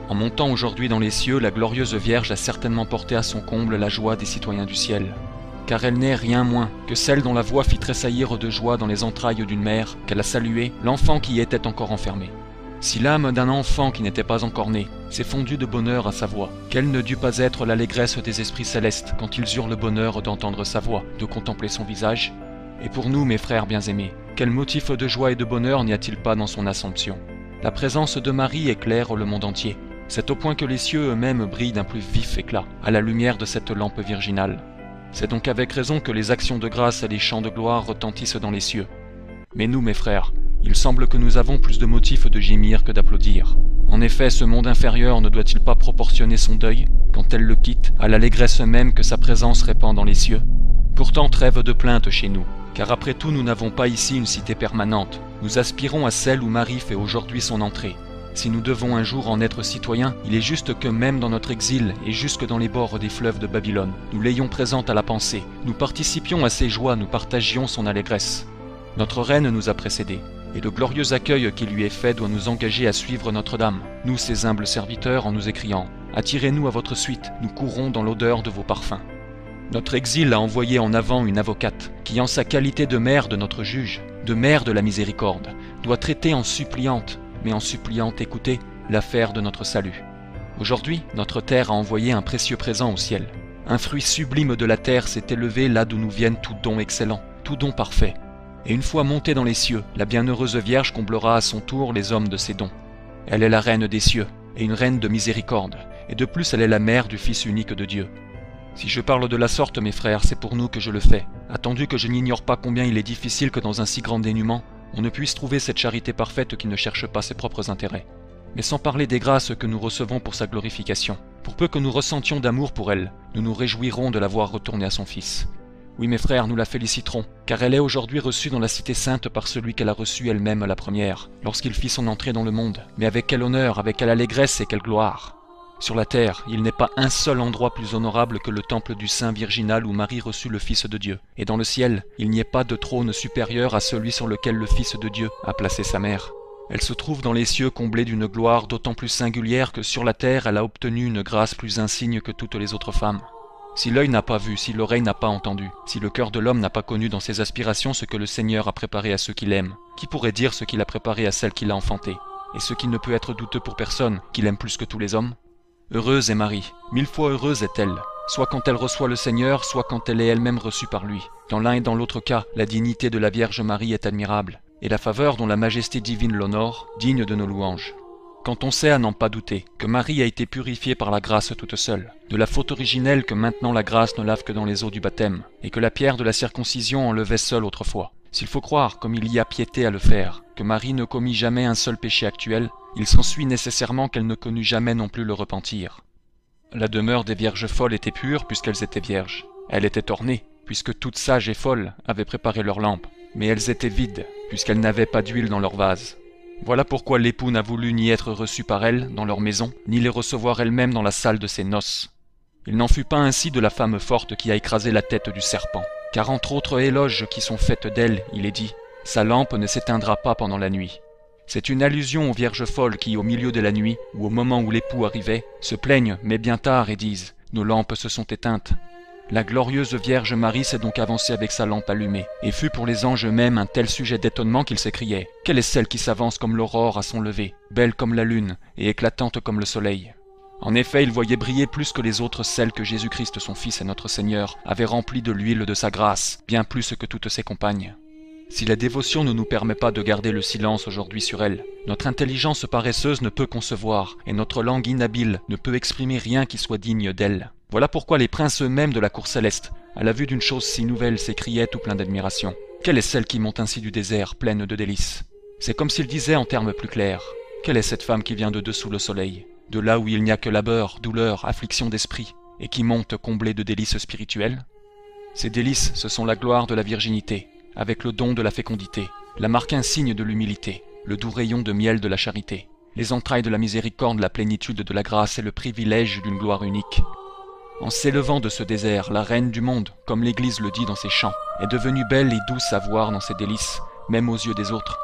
En montant aujourd'hui dans les cieux, la glorieuse Vierge a certainement porté à son comble la joie des citoyens du ciel. Car elle n'est rien moins que celle dont la voix fit tressaillir de joie dans les entrailles d'une mère, qu'elle a salué, l'enfant qui y était encore enfermé. Si l'âme d'un enfant qui n'était pas encore né s'est fondue de bonheur à sa voix, quelle ne dut pas être l'allégresse des esprits célestes quand ils eurent le bonheur d'entendre sa voix, de contempler son visage? Et pour nous, mes frères bien-aimés, quel motif de joie et de bonheur n'y a-t-il pas dans son Assomption? La présence de Marie éclaire le monde entier. C'est au point que les cieux eux-mêmes brillent d'un plus vif éclat, à la lumière de cette lampe virginale. C'est donc avec raison que les actions de grâce et les chants de gloire retentissent dans les cieux. Mais nous, mes frères, il semble que nous avons plus de motifs de gémir que d'applaudir. En effet, ce monde inférieur ne doit-il pas proportionner son deuil, quand elle le quitte, à l'allégresse même que sa présence répand dans les cieux? Pourtant, trêve de plainte chez nous, car après tout nous n'avons pas ici une cité permanente. Nous aspirons à celle où Marie fait aujourd'hui son entrée. Si nous devons un jour en être citoyens, il est juste que même dans notre exil et jusque dans les bords des fleuves de Babylone, nous l'ayons présente à la pensée, nous participions à ses joies, nous partagions son allégresse. Notre reine nous a précédés, et le glorieux accueil qui lui est fait doit nous engager à suivre Notre-Dame, nous ses humbles serviteurs, en nous écriant « Attirez-nous à votre suite, nous courrons dans l'odeur de vos parfums ». Notre exil a envoyé en avant une avocate, qui en sa qualité de mère de notre juge, de mère de la miséricorde, doit traiter en suppliante, mais en suppliante écoutez, l'affaire de notre salut. Aujourd'hui, notre terre a envoyé un précieux présent au ciel. Un fruit sublime de la terre s'est élevé là d'où nous viennent tout don excellent, tout don parfait. Et une fois montée dans les cieux, la bienheureuse Vierge comblera à son tour les hommes de ses dons. Elle est la reine des cieux, et une reine de miséricorde, et de plus elle est la mère du Fils unique de Dieu. Si je parle de la sorte, mes frères, c'est pour nous que je le fais, attendu que je n'ignore pas combien il est difficile que dans un si grand dénuement, on ne puisse trouver cette charité parfaite qui ne cherche pas ses propres intérêts. Mais sans parler des grâces que nous recevons pour sa glorification, pour peu que nous ressentions d'amour pour elle, nous nous réjouirons de la voir retourner à son Fils. Oui, mes frères, nous la féliciterons, car elle est aujourd'hui reçue dans la cité sainte par celui qu'elle a reçu elle-même la première, lorsqu'il fit son entrée dans le monde. Mais avec quel honneur, avec quelle allégresse et quelle gloire! Sur la terre, il n'est pas un seul endroit plus honorable que le temple du Saint Virginal où Marie reçut le Fils de Dieu. Et dans le ciel, il n'y a pas de trône supérieur à celui sur lequel le Fils de Dieu a placé sa mère. Elle se trouve dans les cieux comblée d'une gloire d'autant plus singulière que sur la terre elle a obtenu une grâce plus insigne que toutes les autres femmes. Si l'œil n'a pas vu, si l'oreille n'a pas entendu, si le cœur de l'homme n'a pas connu dans ses aspirations ce que le Seigneur a préparé à ceux qui l'aiment, qui pourrait dire ce qu'il a préparé à celle qui l'a enfantée? Et ce qui ne peut être douteux pour personne, qu'il aime plus que tous les hommes? Heureuse est Marie, 1000 fois heureuse est-elle, soit quand elle reçoit le Seigneur, soit quand elle est elle-même reçue par lui. Dans l'un et dans l'autre cas, la dignité de la Vierge Marie est admirable, et la faveur dont la majesté divine l'honore, digne de nos louanges. Quand on sait à n'en pas douter que Marie a été purifiée par la grâce toute seule, de la faute originelle que maintenant la grâce ne lave que dans les eaux du baptême, et que la pierre de la circoncision enlevait seule autrefois. S'il faut croire, comme il y a piété à le faire, que Marie ne commit jamais un seul péché actuel, il s'ensuit nécessairement qu'elle ne connut jamais non plus le repentir. La demeure des vierges folles était pure puisqu'elles étaient vierges. Elle était ornée, puisque toutes sages et folles avaient préparé leurs lampes, mais elles étaient vides, puisqu'elles n'avaient pas d'huile dans leur vase. Voilà pourquoi l'époux n'a voulu ni être reçu par elles dans leur maison, ni les recevoir elle-même dans la salle de ses noces. Il n'en fut pas ainsi de la femme forte qui a écrasé la tête du serpent, car entre autres éloges qui sont faites d'elle, il est dit « Sa lampe ne s'éteindra pas pendant la nuit ». C'est une allusion aux vierges folles qui, au milieu de la nuit, ou au moment où l'époux arrivait, se plaignent, mais bien tard, et disent « Nos lampes se sont éteintes ». La glorieuse Vierge Marie s'est donc avancée avec sa lampe allumée, et fut pour les anges eux-mêmes un tel sujet d'étonnement qu'ils s'écriaient « Quelle est celle qui s'avance comme l'aurore à son lever, belle comme la lune, et éclatante comme le soleil ?» En effet, ils voyaient briller plus que les autres celle que Jésus-Christ son Fils et notre Seigneur avait remplie de l'huile de sa grâce, bien plus que toutes ses compagnes. Si la dévotion ne nous permet pas de garder le silence aujourd'hui sur elle, notre intelligence paresseuse ne peut concevoir, et notre langue inhabile ne peut exprimer rien qui soit digne d'elle. Voilà pourquoi les princes eux-mêmes de la cour céleste, à la vue d'une chose si nouvelle, s'écriaient tout plein d'admiration. Quelle est celle qui monte ainsi du désert, pleine de délices? C'est comme s'ils disaient en termes plus clairs. Quelle est cette femme qui vient de dessous le soleil, de là où il n'y a que labeur, douleur, affliction d'esprit, et qui monte comblée de délices spirituelles? Ces délices, ce sont la gloire de la virginité, avec le don de la fécondité, la marque insigne de l'humilité, le doux rayon de miel de la charité, les entrailles de la miséricorde, la plénitude de la grâce et le privilège d'une gloire unique. En s'élevant de ce désert, la reine du monde, comme l'Église le dit dans ses chants, est devenue belle et douce à voir dans ses délices, même aux yeux des autres.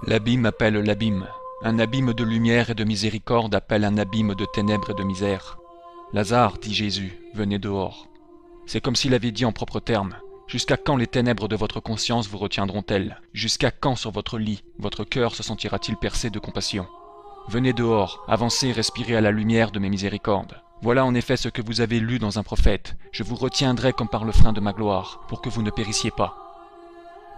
L'abîme appelle l'abîme, Un abîme de lumière et de miséricorde appelle un abîme de ténèbres et de misère. Lazare, dit Jésus, venez dehors. C'est comme s'il avait dit en propres termes. Jusqu'à quand les ténèbres de votre conscience vous retiendront-elles? Jusqu'à quand sur votre lit, votre cœur se sentira-t-il percé de compassion? Venez dehors, avancez et respirez à la lumière de mes miséricordes. Voilà en effet ce que vous avez lu dans un prophète. Je vous retiendrai comme par le frein de ma gloire, pour que vous ne périssiez pas.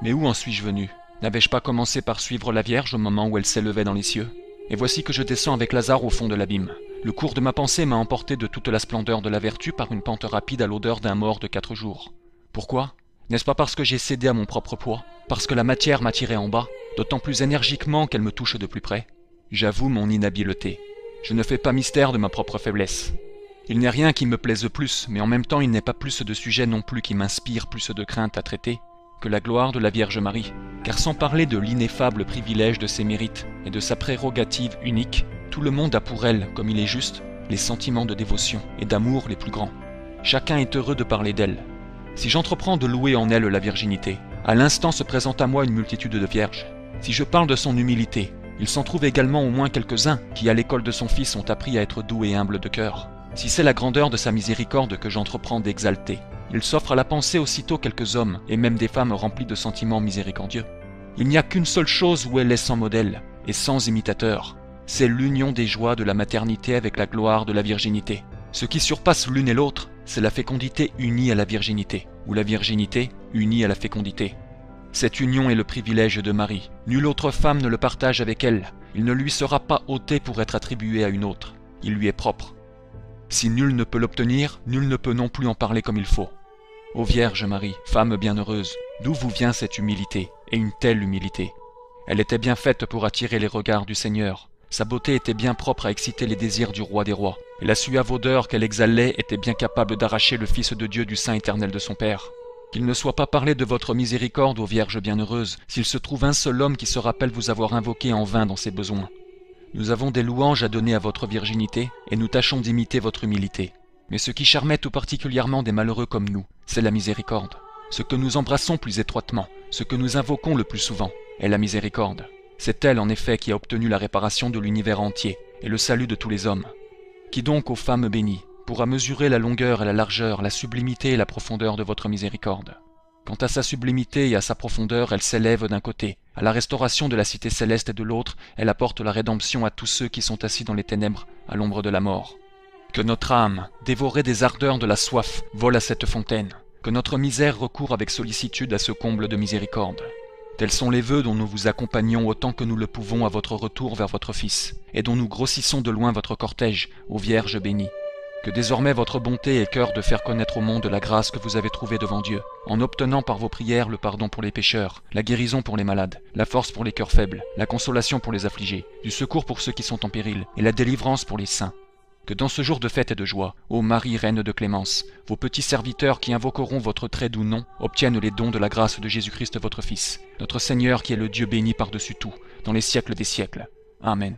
Mais où en suis-je venu? N'avais-je pas commencé par suivre la Vierge au moment où elle s'élevait dans les cieux? Et voici que je descends avec Lazare au fond de l'abîme. Le cours de ma pensée m'a emporté de toute la splendeur de la vertu par une pente rapide à l'odeur d'un mort de 4 jours. Pourquoi? N'est-ce pas parce que j'ai cédé à mon propre poids? Parce que la matière m'a tiré en bas, d'autant plus énergiquement qu'elle me touche de plus près? J'avoue mon inhabileté. Je ne fais pas mystère de ma propre faiblesse. Il n'est rien qui me plaise plus, mais en même temps il n'est pas plus de sujet non plus qui m'inspire plus de crainte à traiter que la gloire de la Vierge Marie. Car sans parler de l'ineffable privilège de ses mérites et de sa prérogative unique, tout le monde a pour elle, comme il est juste, les sentiments de dévotion et d'amour les plus grands. Chacun est heureux de parler d'elle. Si j'entreprends de louer en elle la virginité, à l'instant se présente à moi une multitude de vierges. Si je parle de son humilité, il s'en trouve également au moins quelques-uns qui à l'école de son Fils ont appris à être doux et humbles de cœur. Si c'est la grandeur de sa miséricorde que j'entreprends d'exalter, il s'offre à la pensée aussitôt quelques hommes et même des femmes remplis de sentiments miséricordieux. Il n'y a qu'une seule chose où elle est sans modèle et sans imitateur, c'est l'union des joies de la maternité avec la gloire de la virginité. Ce qui surpasse l'une et l'autre, c'est la fécondité unie à la virginité, ou la virginité unie à la fécondité. Cette union est le privilège de Marie. Nulle autre femme ne le partage avec elle. Il ne lui sera pas ôté pour être attribué à une autre. Il lui est propre. Si nul ne peut l'obtenir, nul ne peut non plus en parler comme il faut. Ô Vierge Marie, femme bienheureuse, d'où vous vient cette humilité, et une telle humilité? Elle était bien faite pour attirer les regards du Seigneur. Sa beauté était bien propre à exciter les désirs du roi des rois, et la suave odeur qu'elle exhalait était bien capable d'arracher le Fils de Dieu du sein éternel de son Père. Qu'il ne soit pas parlé de votre miséricorde, ô Vierge bienheureuse, s'il se trouve un seul homme qui se rappelle vous avoir invoqué en vain dans ses besoins. Nous avons des louanges à donner à votre virginité, et nous tâchons d'imiter votre humilité. Mais ce qui charmait tout particulièrement des malheureux comme nous, c'est la miséricorde. Ce que nous embrassons plus étroitement, ce que nous invoquons le plus souvent, est la miséricorde. C'est elle, en effet, qui a obtenu la réparation de l'univers entier et le salut de tous les hommes. Qui donc, ô femmes bénies, pourra mesurer la longueur et la largeur, la sublimité et la profondeur de votre miséricorde? Quant à sa sublimité et à sa profondeur, elle s'élève d'un côté. À la restauration de la cité céleste et de l'autre, elle apporte la rédemption à tous ceux qui sont assis dans les ténèbres, à l'ombre de la mort. Que notre âme, dévorée des ardeurs de la soif, vole à cette fontaine. Que notre misère recourt avec sollicitude à ce comble de miséricorde. Tels sont les vœux dont nous vous accompagnons autant que nous le pouvons à votre retour vers votre Fils, et dont nous grossissons de loin votre cortège, ô Vierge bénie. Que désormais votre bonté ait cœur de faire connaître au monde la grâce que vous avez trouvée devant Dieu, en obtenant par vos prières le pardon pour les pécheurs, la guérison pour les malades, la force pour les cœurs faibles, la consolation pour les affligés, du secours pour ceux qui sont en péril, et la délivrance pour les saints. Que dans ce jour de fête et de joie, ô Marie, Reine de clémence, vos petits serviteurs qui invoqueront votre très doux nom obtiennent les dons de la grâce de Jésus-Christ votre Fils, notre Seigneur qui est le Dieu béni par-dessus tout, dans les siècles des siècles. Amen.